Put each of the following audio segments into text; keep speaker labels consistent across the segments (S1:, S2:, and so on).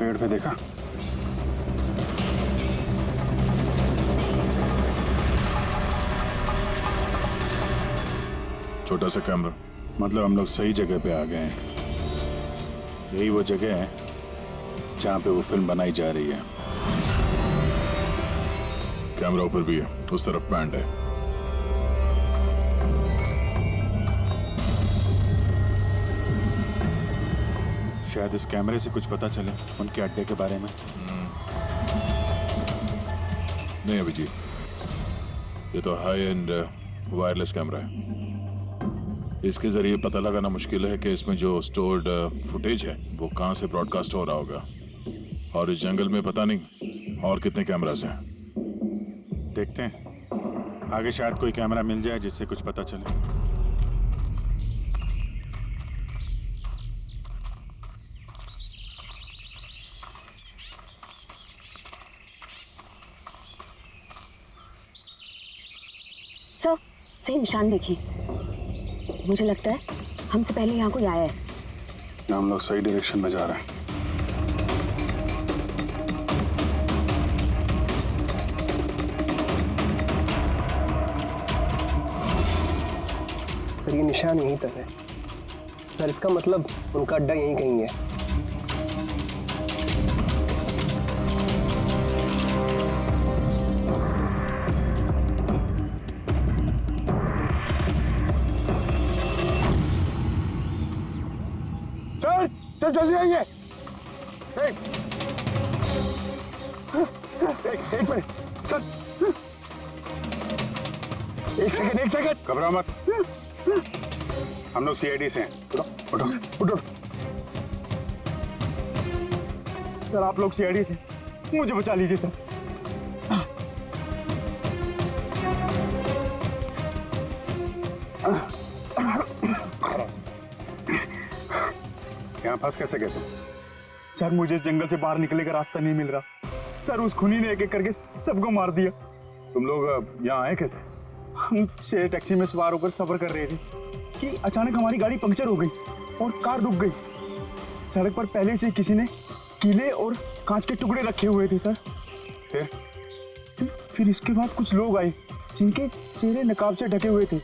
S1: पेड़ पे देखा?
S2: छोटा सा कैमरा।
S1: मतलब हम लोग सही जगह पे आ गए हैं। यही वो जगह है जहाँ पे वो फिल्म बनाई जा रही है।
S2: कैमरा ऊपर भी है, उस तरफ पैंट है।
S1: शायद इस कैमरे से कुछ पता चले उनके अड्डे के बारे में।
S2: नहीं अभिजीत, ये तो हाई एंड वायरलेस कैमरा है। इसके जरिए पता लगाना मुश्किल है कि इसमें जो स्टोर्ड फुटेज है वो कहाँ से ब्रॉडकास्ट हो रहा होगा। और इस जंगल में पता नहीं और कितने कैमरास हैं।
S1: देखते हैं, आगे शायद कोई कैमरा मिल जाए जिससे कुछ पता चले।
S3: सर, सही निशान देखिए। मुझे लगता है हमसे पहले यहाँ कोई आया है।
S1: हम लोग सही डायरेक्शन में जा रहे हैं।
S4: सर ये निशान यहीं तक है। सर इसका मतलब उनका अड्डा यहीं कहीं है।
S1: सर जल्दी आइए। एक मिनट सर, एक सेकंड घबराओ मत। हम लोग सीआईडी से हैं। उठो उठो उठो। सर आप लोग सीआईडी से, मुझे बचा लीजिए सर। यहाँ फंस कैसे गए तुम? सर मुझे इस जंगल से बाहर निकलने का रास्ता नहीं मिल रहा। सर उस खूनी ने एक एक करके सबको मार दिया। तुम लोग यहाँ आए कैसे? हम से टैक्सी में सवार होकर सफर कर रहे थे कि अचानक हमारी गाड़ी पंक्चर हो गई और कार रुक गई। सड़क पर पहले से किसी ने कीले और कांच के टुकड़े रखे हुए थे सर। फिर इसके बाद कुछ लोग आए जिनके चेहरे नकाब से ढके हुए थे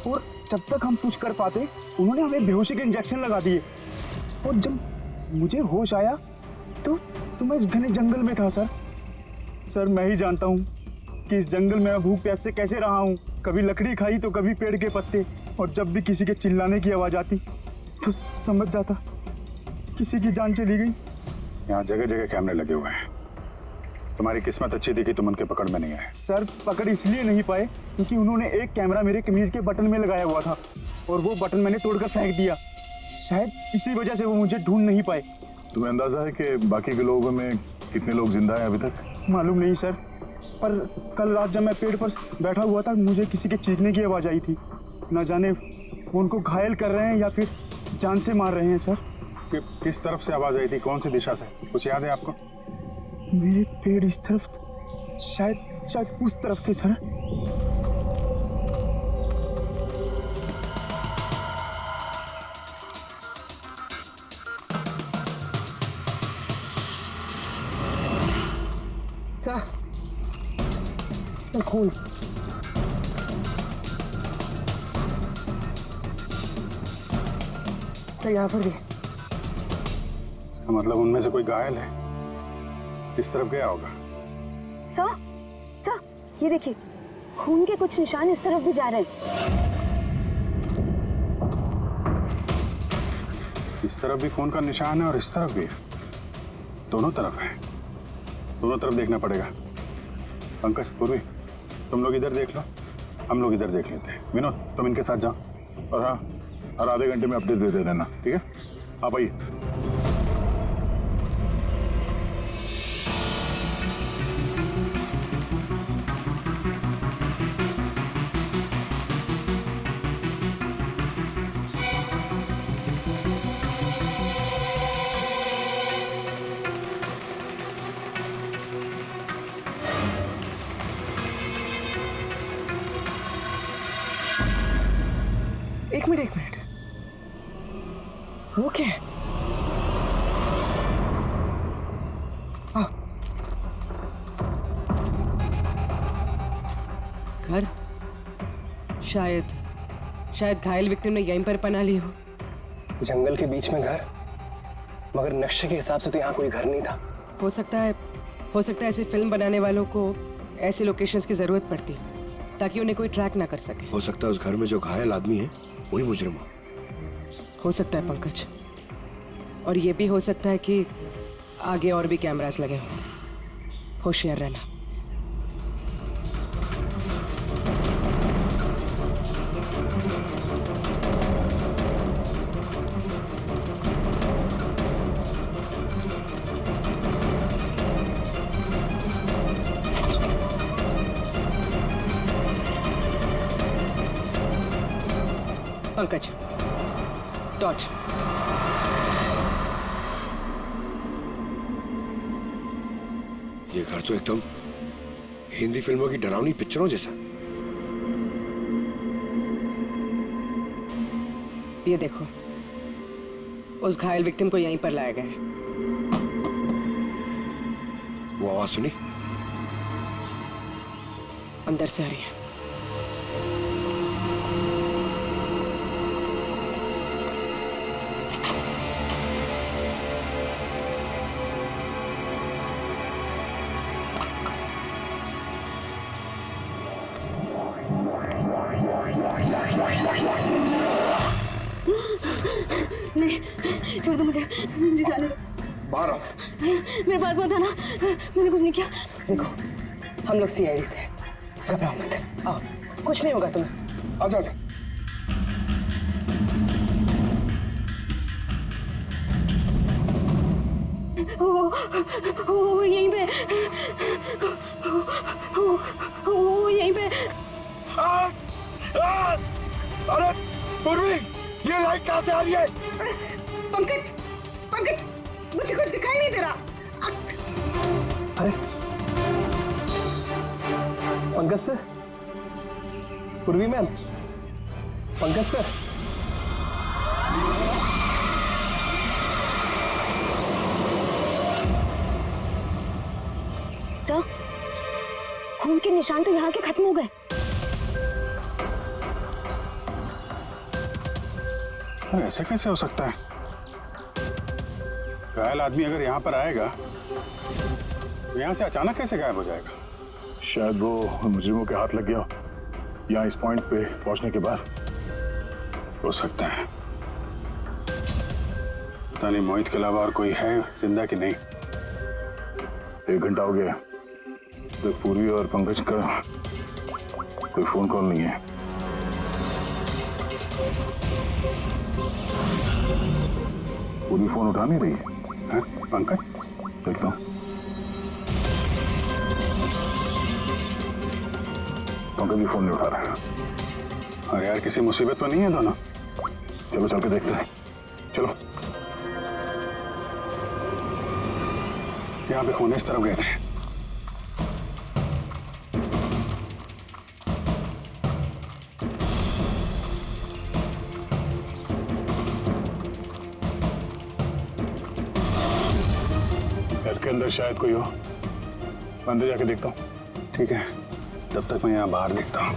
S1: और जब तक हम कुछ कर पाते उन्होंने हमें बेहोशी के इंजेक्शन लगा दिए। और जब मुझे होश आया तो मैं इस घने जंगल में था सर। सर मैं ही जानता हूँ कि इस जंगल में मैं भूख प्यास से कैसे रहा हूँ। कभी लकड़ी खाई तो कभी पेड़ के पत्ते, और जब भी किसी के चिल्लाने की आवाज़ आती तो समझ जाता किसी की जान चली गई। यहाँ जगह जगह कैमरे लगे हुए हैं। तुम्हारी किस्मत अच्छी थी कि तुम उनके पकड़ में नहीं आए। सर पकड़ इसलिए नहीं पाए क्योंकि उन्होंने एक कैमरा मेरे कमीज के बटन में लगाया हुआ था और वो बटन मैंने तोड़कर फेंक दिया। शायद इसी वजह से वो मुझे ढूंढ नहीं पाए।
S2: तुम्हें अंदाजा है कि बाकी के लोगों में कितने लोग जिंदा हैं अभी तक?
S1: मालूम नहीं सर, पर कल रात जब मैं पेड़ पर बैठा हुआ था मुझे किसी के चीखने की आवाज़ आई थी। न जाने वो उनको घायल कर रहे हैं या फिर जान से मार रहे हैं सर। किस तरफ से आवाज़ आई थी, कौन सी दिशा से, कुछ याद है आपको? मेरे पेड़ इस तरफ, शायद उस तरफ से सर।
S4: सर खून। सर यहाँ पर भी।
S1: मतलब उनमें से कोई घायल है, किस तरफ गया होगा?
S3: सर, ये देखिए खून के कुछ निशान इस तरफ भी जा रहे हैं।
S1: इस तरफ भी खून का निशान है और इस तरफ भी है। दोनों तरफ है, दोनों तरफ देखना पड़ेगा। पंकज, पूर्वी, तुम लोग इधर देख लो, हम लोग इधर देख लेते हैं। विनोद तुम इनके साथ जाओ और हाँ, हर आधे घंटे में अपडेट दे देना, ठीक है? आप आइए।
S4: एक मिनट, वो क्या है?
S5: घर शायद घायल विक्टिम ने यहीं पर पनाह ली हो।
S4: जंगल के बीच में घर, मगर नक्शे के हिसाब से तो यहाँ कोई घर नहीं था।
S5: हो सकता है ऐसे फिल्म बनाने वालों को ऐसे लोकेशंस की जरूरत पड़ती है ताकि उन्हें कोई ट्रैक ना कर सके।
S6: हो सकता है उस घर में जो घायल आदमी है वही मुजरिम
S5: हो सकता है पंकज, और ये भी हो सकता है कि आगे और भी कैमरास लगे हों। होशियार रहना। पंकज, टॉर्च।
S6: ये घर तो एकदम हिंदी फिल्मों की डरावनी पिक्चरों जैसा।
S5: ये देखो, उस घायल विक्टिम को यहीं पर लाया गया है।
S6: वो आवाज सुनी?
S5: अंदर से आ रही है।
S3: नहीं, छोड़ दो मुझे जाने दो।
S6: बाहर आओ।
S3: मेरे पास मत आना, मैंने कुछ नहीं किया।
S5: देखो, हम लोग सीआईडी से, घबराओ मत। आओ, कुछ नहीं होगा तुम्हें।
S6: आजा आजा।
S3: वो यहीं पे, वो यहीं पे।
S6: अरे पूर्वी, ये लाइट कहाँ से आ रही है?
S7: पंकज, पंकज, मुझे कुछ दिखाई नहीं दे रहा।
S4: अरे पंकज सर, पूर्वी मैम, पंकज सर।
S3: सर, खून के निशान तो यहाँ के खत्म हो गए।
S1: ऐसे कैसे हो सकता है? घायल आदमी अगर यहाँ पर आएगा तो यहाँ से अचानक कैसे गायब हो जाएगा?
S2: शायद वो मुजरिमों के हाथ लग गया यहाँ इस पॉइंट पे पहुंचने के बाद।
S1: हो सकता है। पता नहीं मोहित के अलावा और कोई है जिंदा कि नहीं।
S2: 1 घंटा हो गया, तो पूर्वी और पंकज का कोई फोन कॉल नहीं है। पूरी फोन उठा नहीं रही है।
S1: पंकज,
S2: देखता हूँ। पंकज भी फोन नहीं उठा रहा है।
S1: अरे यार, किसी मुसीबत में नहीं है दोनों?
S2: चलो चल के देखते हैं। चलो।
S1: यहाँ पे खून इस तरफ गए थे।
S2: घर के अंदर शायद कोई हो, अंदर जाके देखता हूँ।
S1: ठीक है, तब तक मैं यहाँ बाहर देखता हूँ।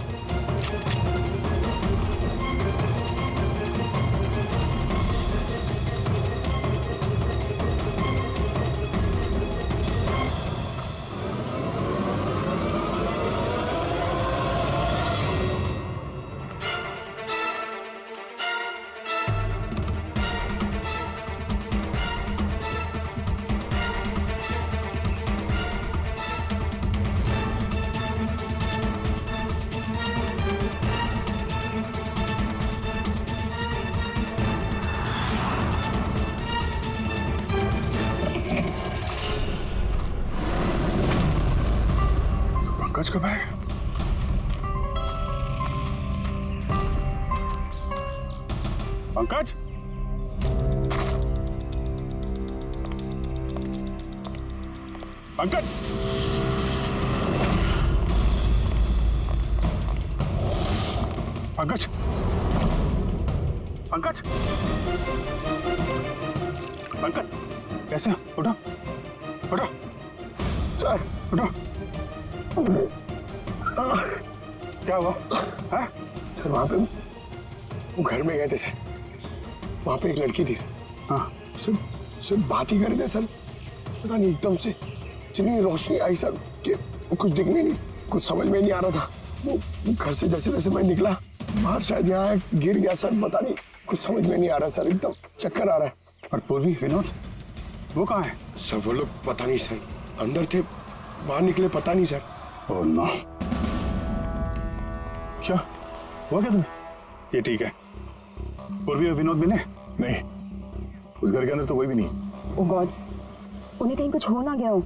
S1: पंकज कब आए? पंकज, पंकज, पंकज, पंकज, पंकज, कैसे हो? उठो, उठो, सर, उठो। क्या हुआ? हाँ?
S6: सर वहाँ पे वो घर में गए थे सर, वहाँ पे एक लड़की थी सर।
S1: हाँ।
S6: सर बात ही कर रहे थे सर, पता नहीं एकदम से इतनी रोशनी आई सर कि कुछ दिखने नहीं, कुछ समझ में नहीं आ रहा था। वो घर से जैसे जैसे मैं निकला बाहर, शायद यहाँ गिर गया सर, पता नहीं कुछ समझ में नहीं आ रहा सर, एकदम चक्कर आ रहा है।
S1: और पूर्वी, विनोद, वो कहाँ है?
S6: सर वो लोग पता नहीं सर, अंदर थे बाहर निकले पता नहीं सर।
S1: Oh no. क्या हुआ क्या तुम्हें? ये ठीक है। पूर्वी और विनोद मिले?
S2: नहीं, उस घर के अंदर तो कोई भी नहीं।
S3: ओ गॉड, उन्हें कहीं कुछ हो ना गया हो।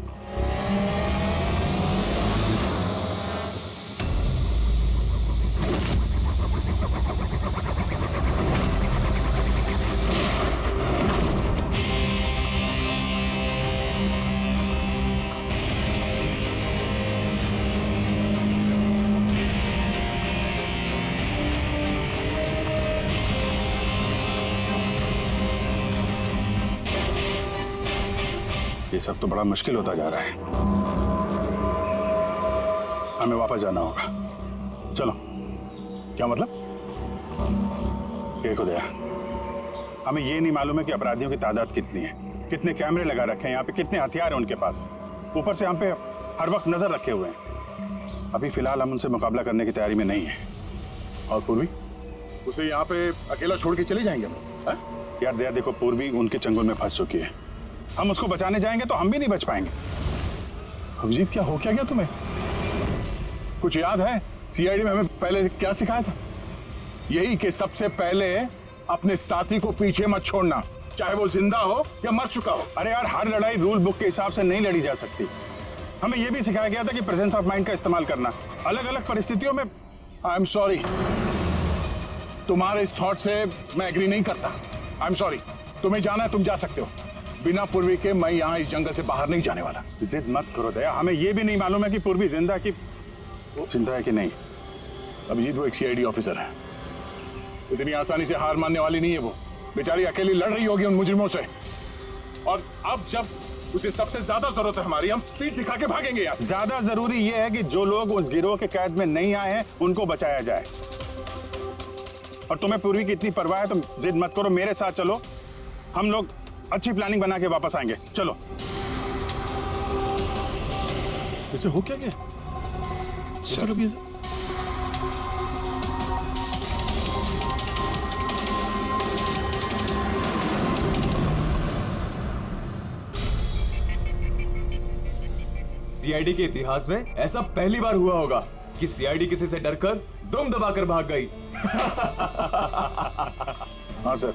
S1: ये सब तो बड़ा मुश्किल होता जा रहा है। हमें वापस जाना होगा। चलो। क्या मतलब? देखो दया, हमें ये नहीं मालूम है कि अपराधियों की तादाद कितनी है, कितने कैमरे लगा रखे हैं यहाँ पे, कितने हथियार हैं उनके पास, ऊपर से हम पे हर वक्त नजर रखे हुए हैं। अभी फिलहाल हम उनसे मुकाबला करने की तैयारी में नहीं है।
S2: और पूर्वी, उसे यहाँ पे अकेला छोड़ के चले जाएंगे हम?
S1: यार दया देखो, पूर्वी उनके चंगुल में फंस चुकी है। हम उसको बचाने जाएंगे तो हम भी नहीं बच पाएंगे।
S2: अभिजीत, क्या हो क्या गया तुम्हें? कुछ याद है सीआईडी में हमें पहले क्या सिखाया था? यही कि सबसे पहले अपने साथी को पीछे मत छोड़ना, चाहे वो जिंदा हो या मर चुका हो।
S1: अरे यार, हर लड़ाई रूल बुक के हिसाब से नहीं लड़ी जा सकती। हमें यह भी सिखाया गया था कि प्रेजेंस ऑफ माइंड का इस्तेमाल करना अलग अलग परिस्थितियों में।
S2: आई एम सॉरी, तुम्हारे इस थॉट से मैं एग्री नहीं करता। आई एम सॉरी, तुम्हें जाना है तुम जा सकते हो, बिना पूर्वी के मैं यहाँ इस जंगल से बाहर नहीं जाने वाला।
S1: जिद मत करो दया, हमें यह भी नहीं मालूम है कि पूर्वी जिंदा है कि नहीं।
S2: अभिजीत, वो एक सीआईडी ऑफिसर है, इतनी आसानी से हार मानने वाली नहीं है। वो बेचारी अकेली लड़ रही होगी उन मुजरिमों से, और अब जब उसे सबसे ज्यादा जरूरत है हमारी, हम पीठ दिखा के भागेंगे यार।
S1: ज्यादा जरूरी यह है कि जो लोग उस गिरोह के कैद में नहीं आए हैं उनको बचाया जाए। और तुम्हें पूर्वी की इतनी परवाह है, तुम जिद मत करो, मेरे साथ चलो, हम लोग अच्छी प्लानिंग बना के वापस आएंगे। चलो।
S2: इसे हो क्या गया?
S6: सर
S2: अभी
S8: सीआईडी के इतिहास में ऐसा पहली बार हुआ होगा कि सीआईडी किसी से डरकर दुम दबाकर भाग गई।
S2: हाँ सर,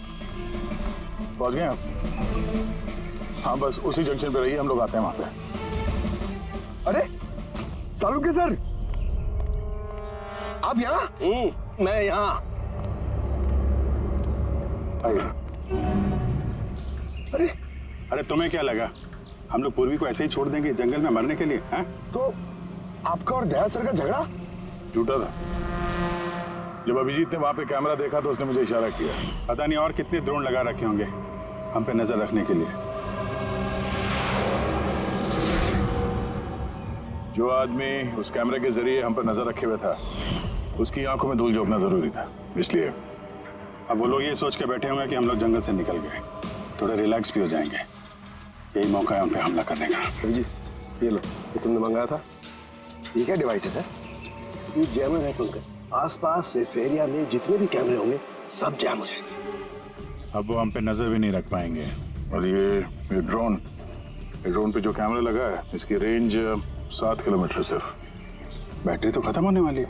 S2: पहुंच गए आप? हाँ, बस उसी जंक्शन पे रहिए, हम लोग आते हैं वहां पे।
S6: अरे सालुके सर, आप यहाँ? मैं यहाँ।
S1: अरे तुम्हें क्या लगा हम लोग पूर्वी को ऐसे ही छोड़ देंगे जंगल में मरने के लिए? हैं?
S6: तो आपका और दया सर का झगड़ा
S2: झूठा था। जब अभिजीत ने वहां पे कैमरा देखा तो उसने मुझे इशारा किया।
S1: पता नहीं और कितने ड्रोन लगा रखे होंगे हम पे नजर रखने के लिए।
S2: जो आदमी उस कैमरे के जरिए हम पर नजर रखे हुए था, उसकी आंखों में धूल झोंकना जरूरी था, इसलिए।
S1: अब वो लोग ये सोच के बैठे होंगे कि हम लोग जंगल से निकल गए, थोड़े रिलैक्स भी हो जाएंगे। यही मौका है उन पे हमला करने का।
S6: जी ये लो, ये तुमने मंगाया था। ये क्या डिवाइस है सर? ये जैमर है पंकज, आसपास इस एरिया में जितने भी कैमरे होंगे सब जैम हो जाएंगे।
S2: अब वो हम पे नजर भी नहीं रख पाएंगे। और ये ड्रोन पे जो कैमरा लगा है, इसकी रेंज 7 किलोमीटर सिर्फ।
S1: बैटरी तो खत्म होने वाली है।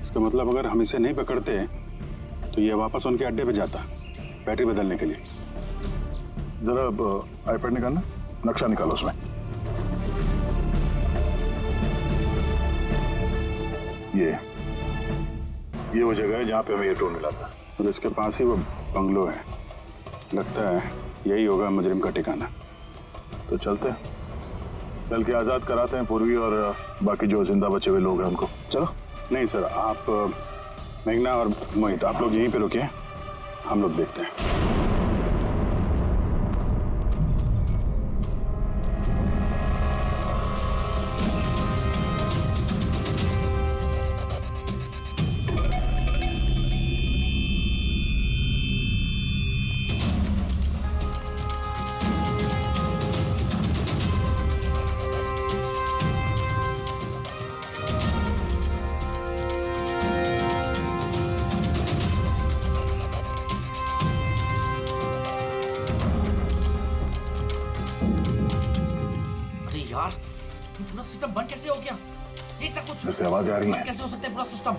S1: इसका मतलब अगर हम इसे नहीं पकड़ते तो ये वापस उनके अड्डे पे जाता बैटरी बदलने के लिए।
S2: जरा आईपैड निकालना, नक्शा निकालो उसमें। ये वो जगह है जहाँ पे हमें ये ड्रोन मिला था,
S1: और इसके पास ही वो बंगलो है। लगता है यही होगा मुजरिम का ठिकाना।
S2: तो चलते हैं, चल के आज़ाद कराते हैं पूर्वी और बाकी जो जिंदा बचे हुए लोग हैं उनको।
S1: चलो। नहीं सर, आप मेघना और मोहित आप लोग यहीं पे रुकिए, हम लोग देखते हैं।
S9: सिस्टम बंद कैसे हो गया? ये तक कुछ
S2: जैसे आवाजें आ रही
S9: बंद
S2: हैं।
S9: कैसे हो सकता है पूरा सिस्टम?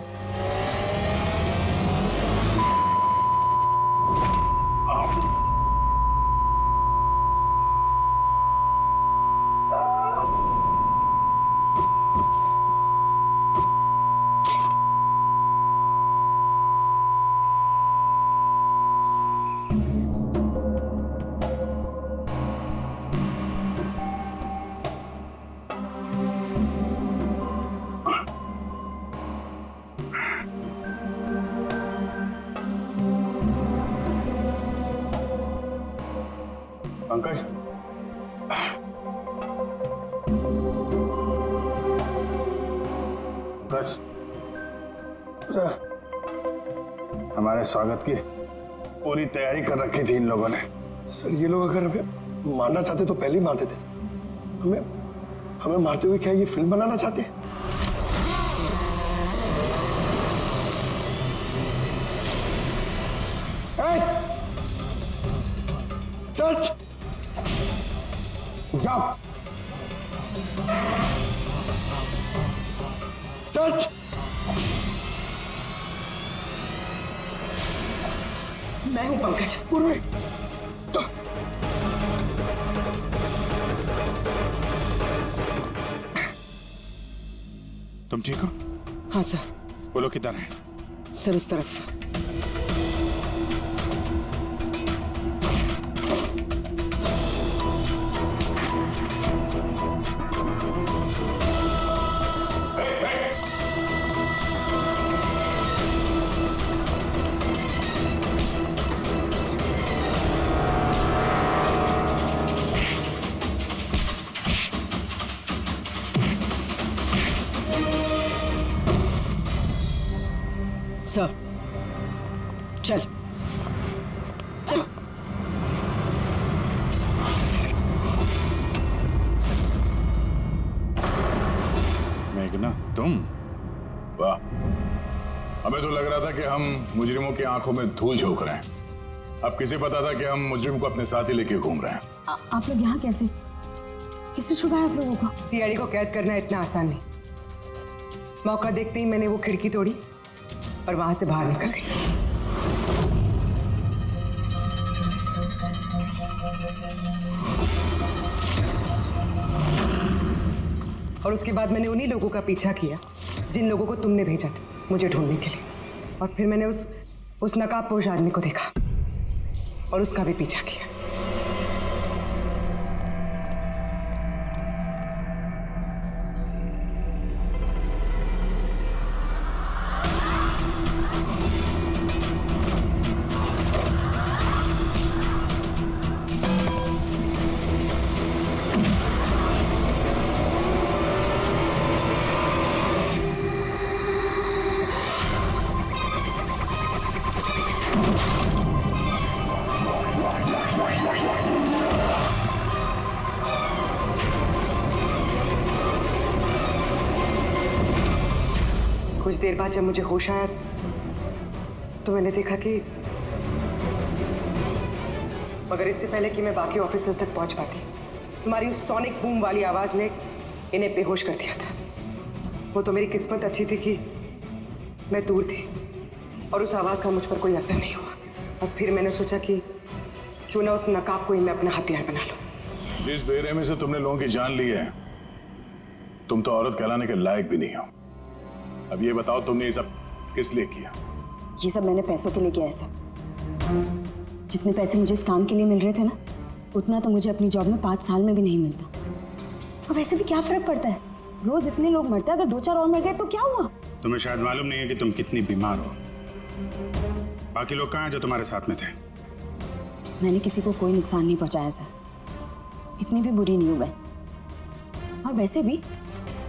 S1: पंकज, पंकज, हमारे स्वागत की पूरी तैयारी कर रखी थी इन लोगों ने।
S6: सर ये लोग अगर हमें मारना चाहते तो पहले ही मार देते सर। हमें हमें मारते हुए क्या ये फिल्म बनाना चाहते हैं? चल जाओ, चल।
S5: मैं हूं पंकज।
S6: पूर्वी,
S1: तुम ठीक हो?
S5: हाँ सर।
S1: बोलो किधर है?
S5: सर इस तरफ। सर चल चल।
S1: मेघना, तुम?
S2: वाह, हमें तो लग रहा था कि हम मुजरिमों की आंखों में धूल झोंक रहे हैं। अब किसे पता था कि हम मुजरिम को अपने साथ ही लेके घूम रहे हैं।
S3: आप लोग यहाँ कैसे? किसने छुड़ाया आप लोगों को?
S5: सीआईडी को कैद करना इतना आसान नहीं। मौका देखते ही मैंने वो खिड़की तोड़ी और वहां से बाहर निकल गई। और उसके बाद मैंने उन्हीं लोगों का पीछा किया जिन लोगों को तुमने भेजा था मुझे ढूंढने के लिए। और फिर मैंने उस नकाबपोश आदमी को देखा और उसका भी पीछा किया। कुछ देर बाद जब मुझे होश आया तो मैंने देखा कि मगर इससे पहले कि मैं बाकी ऑफिसर्स तक पहुंच पाती, तुम्हारी उस सोनिक बूम वाली आवाज ने इन्हें बेहोश कर दिया था। वो तो मेरी किस्मत अच्छी थी कि मैं दूर थी और उस आवाज का मुझ पर कोई असर नहीं हुआ। और फिर मैंने सोचा कि क्यों ना उस नकाब को ही मैं अपना हथियार बना लूं।
S2: जिस बेरहमी से तुमने लोगों की जान ली है, तुम तो औरत कहलाने के लायक भी नहीं हो। अब ये बताओ, तुमने ये सब किस लिए किया?
S3: ये सब मैंने पैसों के लिए किया है सर। जितने पैसे मुझे इस काम के लिए मिल रहे थे ना, उतना तो मुझे अपनी जॉब में 5 साल में भी नहीं मिलता। और वैसे भी क्या फर्क पड़ता है, रोज इतने लोग मरते हैं, अगर 2-4 और मर गए तो क्या हुआ?
S1: तुम्हें शायद मालूम नहीं है कि तुम कितनी बीमार हो। बाकी लोग कहाँ हैं जो तुम्हारे साथ में थे?
S3: मैंने किसी को कोई नुकसान नहीं पहुंचाया सर, इतनी भी बुरी नहीं हूं मैं। और वैसे भी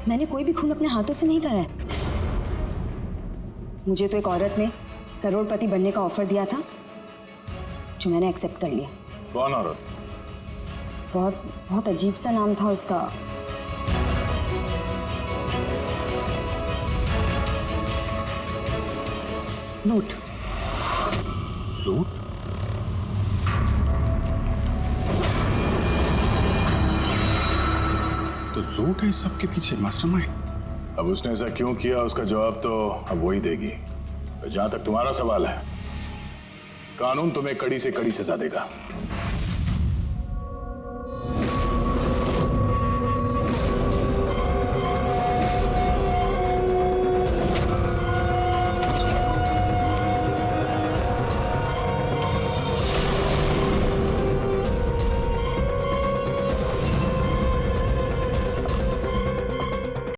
S3: मैंने कोई भी खून अपने हाथों से नहीं करा है। मुझे तो एक औरत ने करोड़पति बनने का ऑफर दिया था जो मैंने एक्सेप्ट कर लिया।
S2: कौन औरत?
S3: बहुत अजीब सा नाम था उसका। रूट।
S2: रूट?
S10: तो रूट है इस सब के पीछे, मास्टरमाइंड।
S2: अब उसने ऐसा क्यों किया उसका जवाब तो अब वही देगी। जहां तक तुम्हारा सवाल है, कानून तुम्हें कड़ी से कड़ी सजा देगा।